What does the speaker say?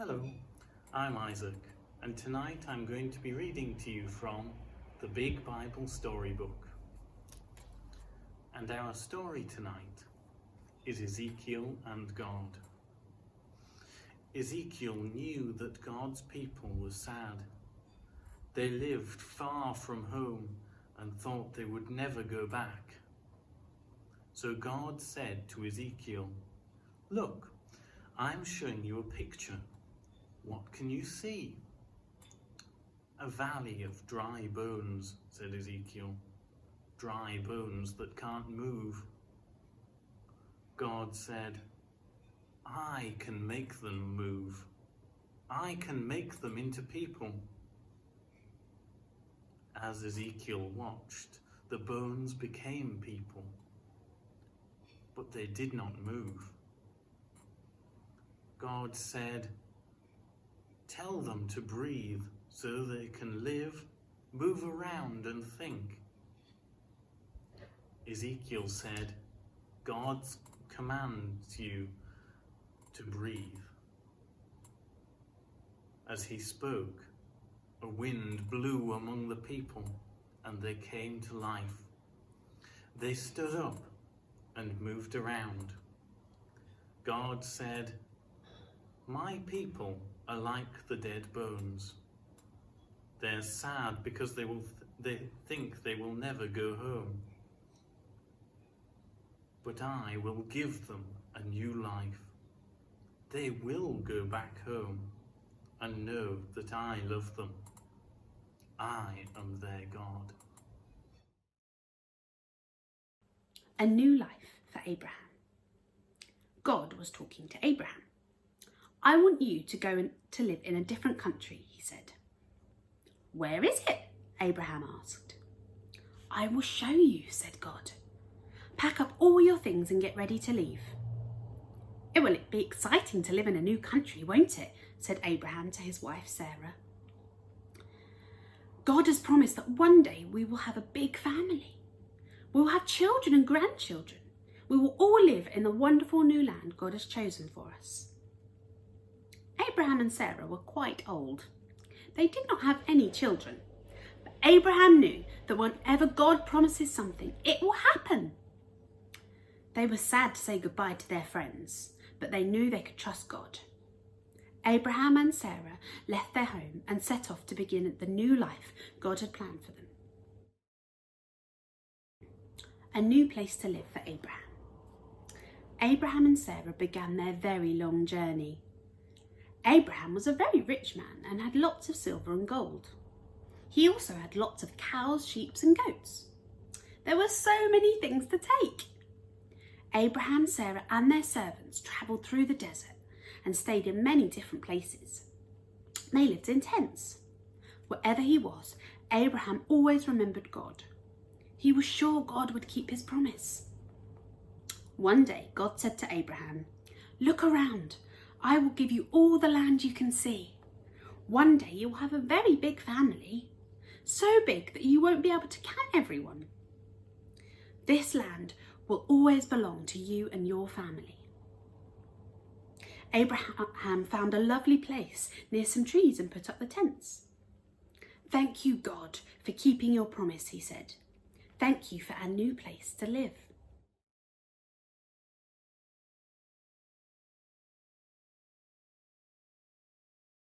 Hello, I'm Isaac, and tonight I'm going to be reading to you from the Big Bible Storybook. And our story tonight is Ezekiel and God. Ezekiel knew that God's people were sad. They lived far from home and thought they would never go back. So God said to Ezekiel, "Look, I'm showing you a picture. What can you see?" "A valley of dry bones," said Ezekiel. "Dry bones that can't move." God said, "I can make them move. I can make them into people." As Ezekiel watched, the bones became people, but they did not move. God said, "Tell them to breathe so they can live, move around and think." Ezekiel said, "God commands you to breathe." As he spoke, a wind blew among the people and they came to life. They stood up and moved around. God said, "My people are like the dead bones. They're sad because they think they will never go home. But I will give them a new life. They will go back home and know that I love them. I am their God." A new life for Abraham. God was talking to Abraham. "I want you to go to live in a different country," he said. "Where is it?" Abraham asked. "I will show you," said God. "Pack up all your things and get ready to leave." "It will be exciting to live in a new country, won't it?" said Abraham to his wife Sarah. "God has promised that one day we will have a big family. We will have children and grandchildren. We will all live in the wonderful new land God has chosen for us." Abraham and Sarah were quite old. They did not have any children, but Abraham knew that whenever God promises something, it will happen. They were sad to say goodbye to their friends, but they knew they could trust God. Abraham and Sarah left their home and set off to begin the new life God had planned for them. A new place to live for Abraham. Abraham and Sarah began their very long journey. Abraham was a very rich man and had lots of silver and gold. He also had lots of cows, sheep and goats. There were so many things to take. Abraham, Sarah and their servants travelled through the desert and stayed in many different places. They lived in tents. Wherever he was, Abraham always remembered God. He was sure God would keep his promise. One day, God said to Abraham, "Look around. I will give you all the land you can see. One day you'll have a very big family, so big that you won't be able to count everyone. This land will always belong to you and your family." Abraham found a lovely place near some trees and put up the tents. "Thank you, God, for keeping your promise," he said. "Thank you for our new place to live."